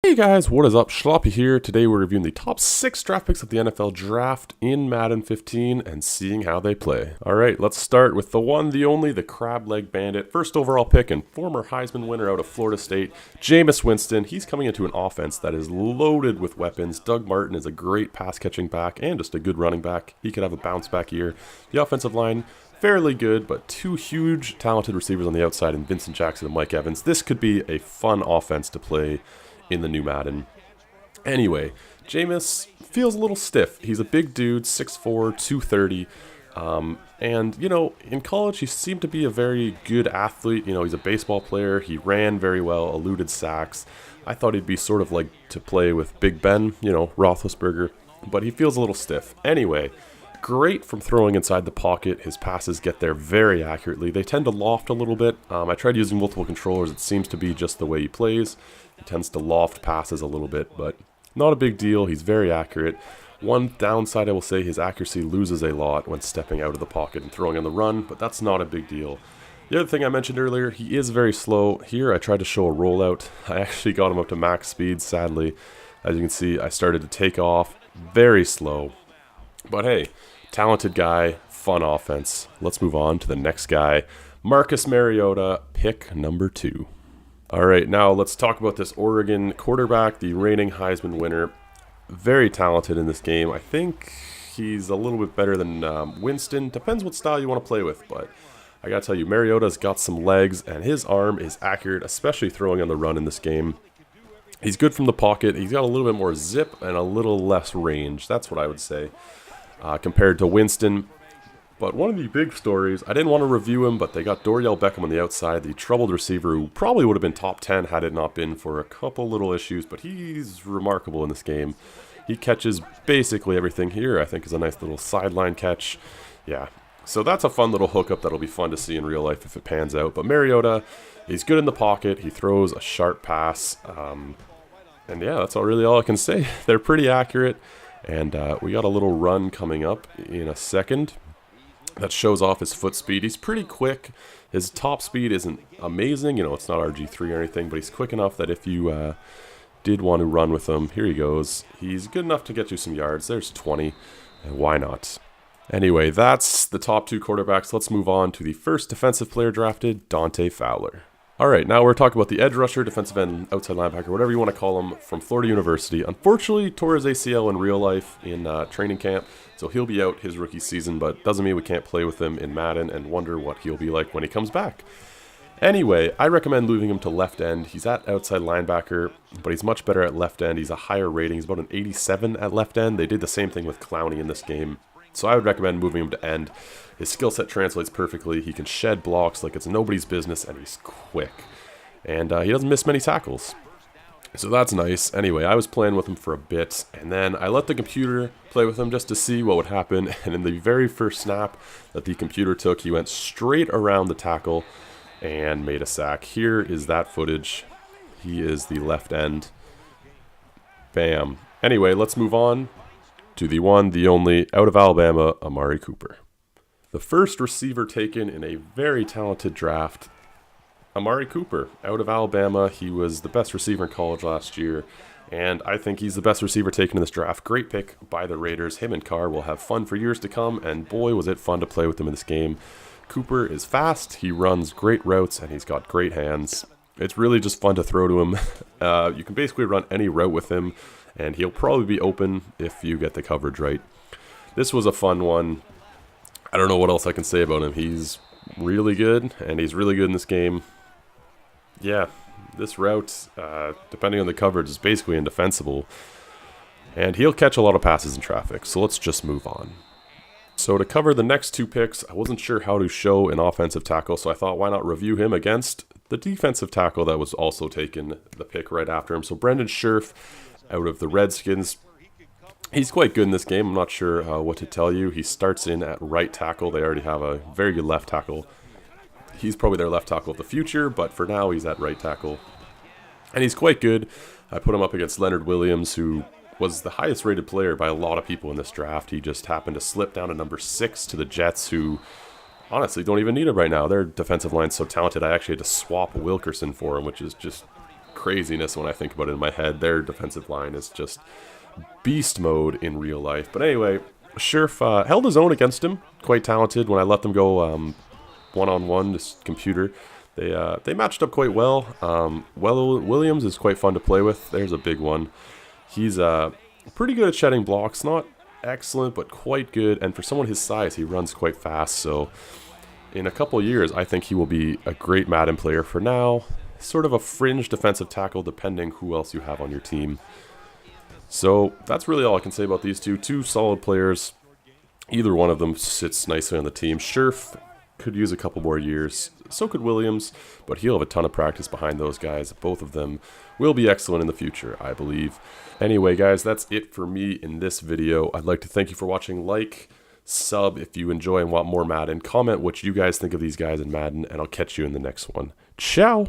Hey guys, what is up? Schloppy here. Today we're reviewing the top 6 draft picks of the NFL draft in Madden 15 and seeing how they play. Alright, let's start with the one, the only, the Crab Leg Bandit. First overall pick and former Heisman winner out of Florida State, Jameis Winston. He's coming into an offense that is loaded with weapons. Doug Martin is a great pass catching back and just a good running back. He could have a bounce back year. The offensive line, fairly good, but two huge talented receivers on the outside in Vincent Jackson and Mike Evans. This could be a fun offense to play in the new Madden. Anyway, Jameis feels a little stiff. He's a big dude, 6'4", 230. And, you know, in college he seemed to be a very good athlete. You know, he's a baseball player. He ran very well, eluded sacks. I thought he'd be sort of like to play with Big Ben, you know, Roethlisberger. But he feels a little stiff. Anyway, great from throwing inside the pocket. His passes get there very accurately. They tend to loft a little bit. I tried using multiple controllers. It seems to be just the way he plays. He tends to loft passes a little bit, but not a big deal. He's very accurate. One downside, I will say, his accuracy loses a lot when stepping out of the pocket and throwing on the run, but that's not a big deal. The other thing I mentioned earlier, he is very slow. Here, I tried to show a rollout. I actually got him up to max speed, sadly. As you can see, I started to take off very slow. But hey, talented guy, fun offense. Let's move on to the next guy, Marcus Mariota, pick number 2. All right, now let's talk about this Oregon quarterback, the reigning Heisman winner. Very talented in this game. I think he's a little bit better than Winston. Depends what style you want to play with, but I gotta tell you, Mariota's got some legs, and his arm is accurate, especially throwing on the run in this game. He's good from the pocket. He's got a little bit more zip and a little less range. That's what I would say, compared to Winston. But one of the big stories, I didn't want to review him, but they got Dorial Beckham on the outside, the troubled receiver who probably would have been top 10 had it not been for a couple little issues, but he's remarkable in this game. He catches basically everything here. I think is a nice little sideline catch. Yeah, so that's a fun little hookup that'll be fun to see in real life if it pans out. But Mariota, he's good in the pocket. He throws a sharp pass. And yeah, that's really all I can say. They're pretty accurate. And we got a little run coming up in a second that shows off his foot speed. He's pretty quick. His top speed isn't amazing. You know, it's not RG3 or anything, but he's quick enough that if you did want to run with him, here he goes. He's good enough to get you some yards. There's 20. And why not? Anyway, that's the top 2 quarterbacks. Let's move on to the first defensive player drafted, Dante Fowler. All right, now we're talking about the edge rusher, defensive end, outside linebacker, whatever you want to call him, from Florida University. Unfortunately, tore his ACL in real life in training camp, so he'll be out his rookie season, but doesn't mean we can't play with him in Madden and wonder what he'll be like when he comes back. Anyway, I recommend moving him to left end. He's at outside linebacker, but he's much better at left end. He's a higher rating. He's about an 87 at left end. They did the same thing with Clowney in this game. So I would recommend moving him to end. His skill set translates perfectly. He can shed blocks like it's nobody's business, and he's quick. And he doesn't miss many tackles. So that's nice. Anyway, I was playing with him for a bit, and then I let the computer play with him just to see what would happen. And in the very first snap that the computer took, he went straight around the tackle and made a sack. Here is that footage. He is the left end. Bam. Anyway, let's move on to the one, the only, out of Alabama, Amari Cooper. The first receiver taken in a very talented draft, Amari Cooper, out of Alabama. He was the best receiver in college last year, and I think he's the best receiver taken in this draft. Great pick by the Raiders. Him and Carr will have fun for years to come, and boy, was it fun to play with him in this game. Cooper is fast, he runs great routes, and he's got great hands. It's really just fun to throw to him. You can basically run any route with him, and he'll probably be open if you get the coverage right. This was a fun one. I don't know what else I can say about him. He's really good, and he's really good in this game. Yeah, this route, depending on the coverage, is basically indefensible. And he'll catch a lot of passes in traffic, so let's just move on. So to cover the next 2 picks, I wasn't sure how to show an offensive tackle, so I thought why not review him against the defensive tackle that was also taken, the pick right after him. So Brendan Sherff, out of the Redskins. He's quite good in this game. I'm not sure what to tell you. He starts in at right tackle. They already have a very good left tackle. He's probably their left tackle of the future, but for now he's at right tackle. And he's quite good. I put him up against Leonard Williams, who was the highest rated player by a lot of people in this draft. He just happened to slip down to number 6 to the Jets, who honestly don't even need him right now. Their defensive line's so talented, I actually had to swap Wilkerson for him, which is just craziness when I think about it in my head. Their defensive line is just beast mode in real life. But anyway, Sherff held his own against him. Quite talented. When I let them go one-on-one, this computer, they matched up quite well. Williams is quite fun to play with. There's a big one. He's pretty good at shedding blocks. Not excellent, but quite good. And for someone his size, he runs quite fast. So in a couple of years, I think he will be a great Madden player. For now, sort of a fringe defensive tackle, depending who else you have on your team. So that's really all I can say about these two solid players. Either one of them sits nicely on the team. Sherff could use a couple more years. So could Williams, but he'll have a ton of practice behind those guys. Both of them will be excellent in the future, I believe. Anyway, guys, that's it for me in this video. I'd like to thank you for watching. Like, sub if you enjoy and want more Madden. Comment what you guys think of these guys in Madden, and I'll catch you in the next one. Ciao!